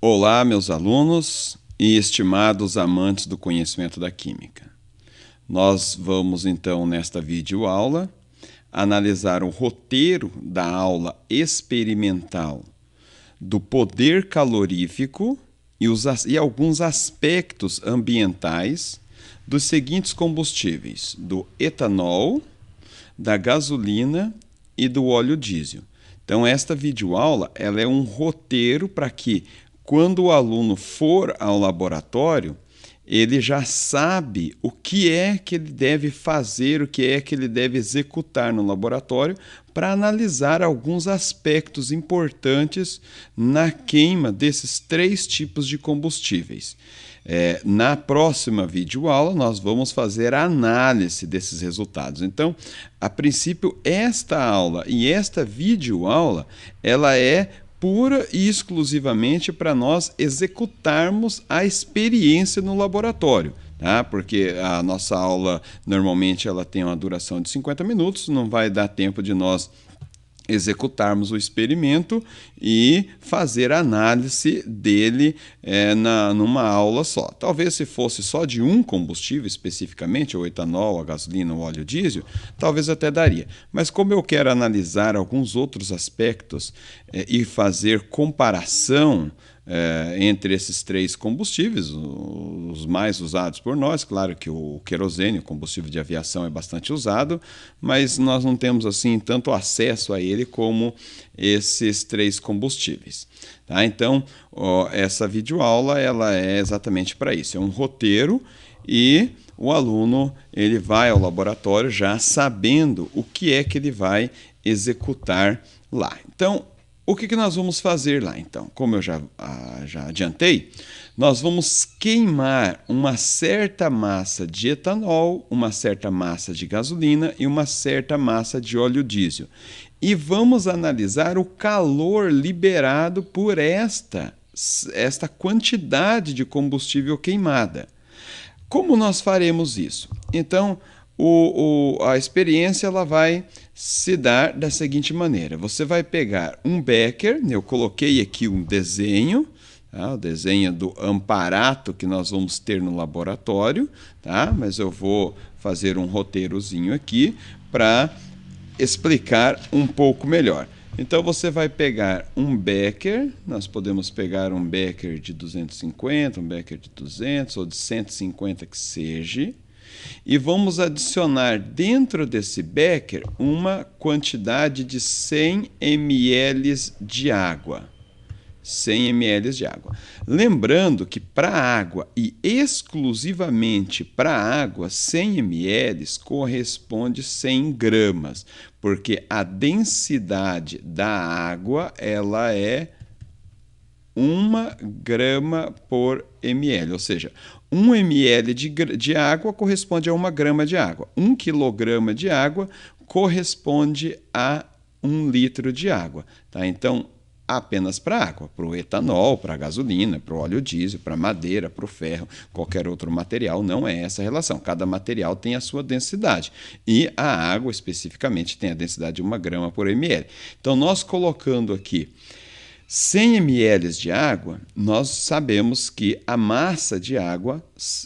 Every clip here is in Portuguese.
Olá, meus alunos e estimados amantes do conhecimento da química. Nós vamos então, nesta videoaula, analisar o roteiro da aula experimental do poder calorífico e alguns aspectos ambientais dos seguintes combustíveis: do etanol, da gasolina e do óleo diesel. Então, esta videoaula ela é um roteiro para que, quando o aluno for ao laboratório, ele já sabe o que é que ele deve fazer, o que é que ele deve executar no laboratório para analisar alguns aspectos importantes na queima desses três tipos de combustíveis. Na próxima videoaula, nós vamos fazer a análise desses resultados. Então, a princípio, esta aula e esta videoaula, ela é pura e exclusivamente para nós executarmos a experiência no laboratório, tá? Porque a nossa aula normalmente ela tem uma duração de 50 minutos, não vai dar tempo de nós executarmos o experimento e fazer a análise dele numa aula só. Talvez se fosse só de um combustível especificamente, o etanol, a gasolina, o óleo diesel, talvez até daria. Mas como eu quero analisar alguns outros aspectos e fazer comparação entre esses três combustíveis, os mais usados por nós, claro que o querosene, o combustível de aviação, é bastante usado, mas nós não temos assim tanto acesso a ele como esses três combustíveis. Tá? Então, essa videoaula ela é exatamente para isso, é um roteiro e o aluno ele vai ao laboratório já sabendo o que é que ele vai executar lá. Então, o que nós vamos fazer lá, então? Como eu já adiantei, nós vamos queimar uma certa massa de etanol, uma certa massa de gasolina e uma certa massa de óleo diesel. E vamos analisar o calor liberado por esta quantidade de combustível queimada. Como nós faremos isso? Então, a experiência ela vai se dar da seguinte maneira: você vai pegar um becker, eu coloquei aqui um desenho, tá? O desenho do amparato que nós vamos ter no laboratório, tá? Mas eu vou fazer um roteirozinho aqui para explicar um pouco melhor. Então você vai pegar um becker, nós podemos pegar um becker de 250, um becker de 200 ou de 150 que seja, e vamos adicionar dentro desse becker uma quantidade de 100 ml de água. 100 ml de água. Lembrando que para a água e exclusivamente para a água, 100 ml corresponde 100 gramas, porque a densidade da água ela é 1 grama por ml, ou seja, 1 ml de água corresponde a 1 grama de água. 1 quilograma de água corresponde a 1 litro de água. Tá? Então, apenas para a água, para o etanol, para a gasolina, para o óleo diesel, para a madeira, para o ferro, qualquer outro material, não é essa relação. Cada material tem a sua densidade. E a água, especificamente, tem a densidade de 1 grama por ml. Então, nós colocando aqui 100 ml de água, nós sabemos que a massa de água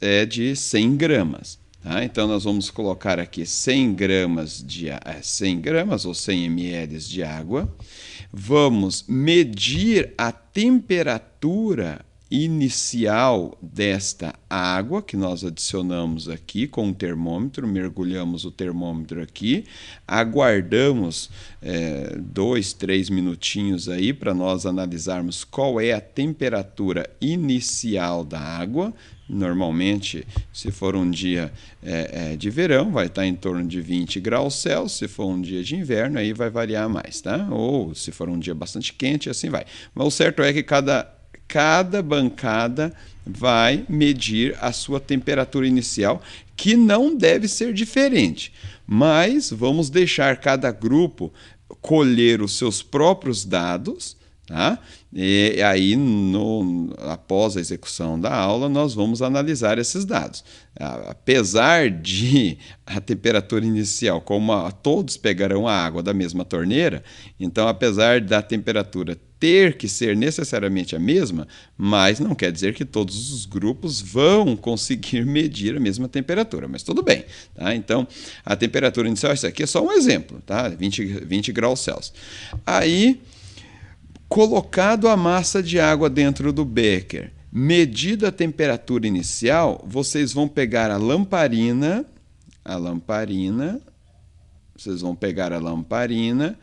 é de 100 gramas. Tá? Então, nós vamos colocar aqui 100 gramas ou 100 ml de água. Vamos medir a temperatura inicial desta água que nós adicionamos aqui com o termômetro, mergulhamos o termômetro aqui, aguardamos 2, 3 minutinhos aí para nós analisarmos qual é a temperatura inicial da água. Normalmente, se for um dia de verão, vai estar em torno de 20 graus Celsius. Se for um dia de inverno, aí vai variar mais, tá? Ou se for um dia bastante quente, assim vai. Mas o certo é que cada bancada vai medir a sua temperatura inicial, que não deve ser diferente. Mas vamos deixar cada grupo colher os seus próprios dados, Tá? E aí, após a execução da aula, nós vamos analisar esses dados. Apesar de a temperatura inicial, como todos pegarão a água da mesma torneira, então, apesar da temperatura ter que ser necessariamente a mesma, mas não quer dizer que todos os grupos vão conseguir medir a mesma temperatura, mas tudo bem. Tá? Então, a temperatura inicial, isso aqui é só um exemplo, tá? 20 graus Celsius. Aí, colocado a massa de água dentro do becker, medida a temperatura inicial, vocês vão pegar a lamparina, vocês vão pegar a lamparina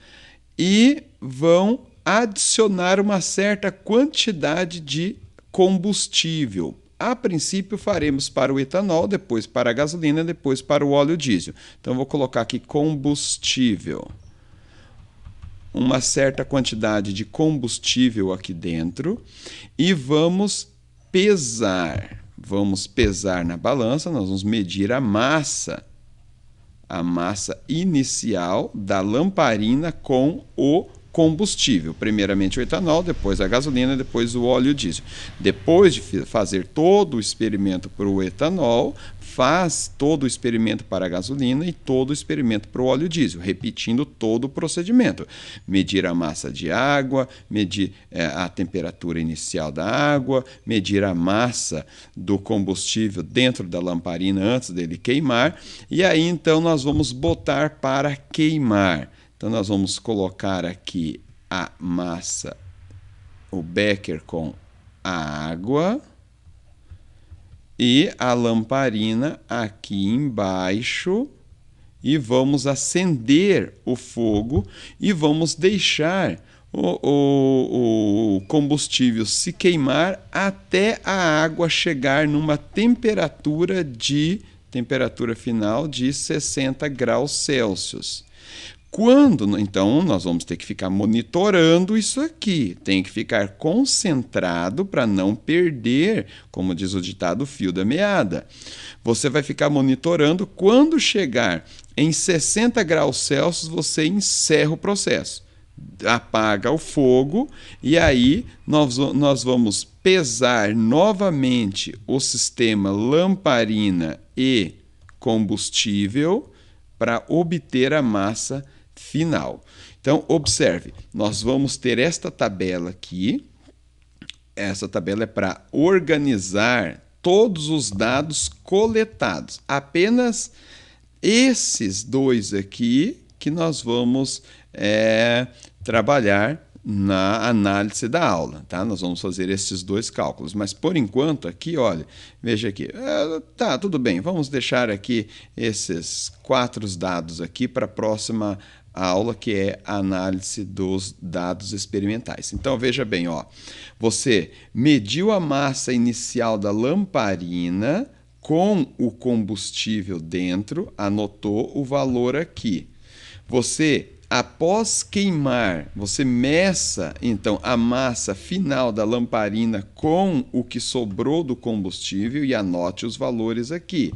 e vão adicionar uma certa quantidade de combustível. A princípio faremos para o etanol, depois para a gasolina, depois para o óleo diesel. Então vou colocar aqui combustível. Uma certa quantidade de combustível aqui dentro e vamos pesar. Vamos pesar na balança, nós vamos medir a massa inicial da lamparina com o combustível. Primeiramente o etanol, depois a gasolina, depois o óleo diesel. Depois de fazer todo o experimento para o etanol, faz todo o experimento para a gasolina e todo o experimento para o óleo diesel, repetindo todo o procedimento. Medir a massa de água, medir a temperatura inicial da água, medir a massa do combustível dentro da lamparina antes dele queimar, e aí então nós vamos botar para queimar. Então, nós vamos colocar aqui a massa, o becker com a água e a lamparina aqui embaixo e vamos acender o fogo e vamos deixar o combustível se queimar até a água chegar numa temperatura final de 60 graus Celsius. Então, nós vamos ter que ficar monitorando isso aqui. Tem que ficar concentrado para não perder, como diz o ditado, o fio da meada. Você vai ficar monitorando. Quando chegar em 60 graus Celsius, você encerra o processo. Apaga o fogo e aí nós vamos pesar novamente o sistema lamparina e combustível para obter a massa final. Então, observe, nós vamos ter esta tabela aqui. Essa tabela é para organizar todos os dados coletados. Apenas esses dois aqui que nós vamos trabalhar na análise da aula, tá? Nós vamos fazer esses dois cálculos, mas por enquanto aqui, olha, veja aqui, tá, tudo bem, vamos deixar aqui esses 4 dados aqui para a próxima aula, que é a análise dos dados experimentais. Então, veja bem, ó, você mediu a massa inicial da lamparina com o combustível dentro, anotou o valor aqui. Você, após queimar, você meça, então, a massa final da lamparina com o que sobrou do combustível e anote os valores aqui.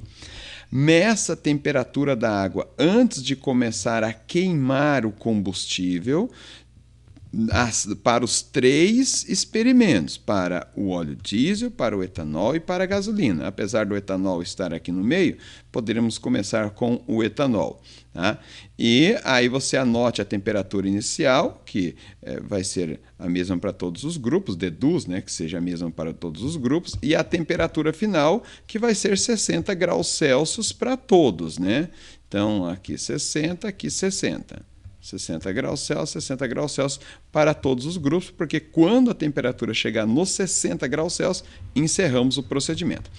Meça a temperatura da água antes de começar a queimar o combustível para os 3 experimentos, para o óleo diesel, para o etanol e para a gasolina. Apesar do etanol estar aqui no meio, poderíamos começar com o etanol. Tá? E aí você anote a temperatura inicial, que vai ser a mesma para todos os grupos, deduz, né, que seja a mesma para todos os grupos, e a temperatura final, que vai ser 60 graus Celsius para todos. Né? Então, aqui 60, aqui 60. 60 graus Celsius, 60 graus Celsius para todos os grupos, porque quando a temperatura chegar nos 60 graus Celsius, encerramos o procedimento.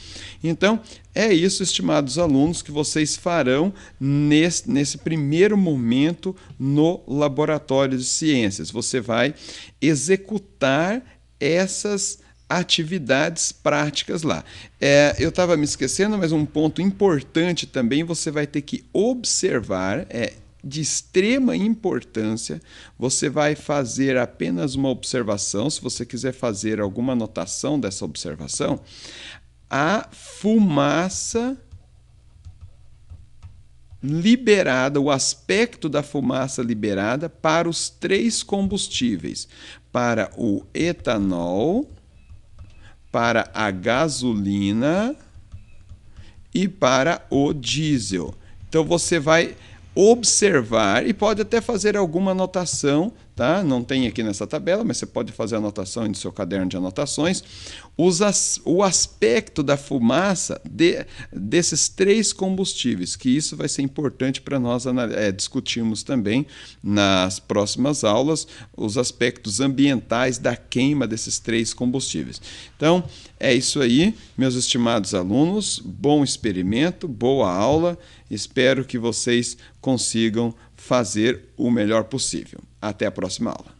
Então, é isso, estimados alunos, que vocês farão nesse primeiro momento no laboratório de ciências. Você vai executar essas atividades práticas lá. Eu estava me esquecendo, mas um ponto importante também, você vai ter que observar, de extrema importância, você vai fazer apenas uma observação, se você quiser fazer alguma anotação dessa observação, a fumaça liberada, o aspecto da fumaça liberada para os 3 combustíveis, para o etanol, para a gasolina e para o diesel. Então você vai observar e pode até fazer alguma anotação, tá? Não tem aqui nessa tabela, mas você pode fazer anotação no seu caderno de anotações. O aspecto da fumaça desses 3 combustíveis, que isso vai ser importante para nós discutirmos também nas próximas aulas, os aspectos ambientais da queima desses 3 combustíveis. Então, é isso aí, meus estimados alunos. Bom experimento, boa aula. Espero que vocês consigam fazer o melhor possível. Até a próxima aula.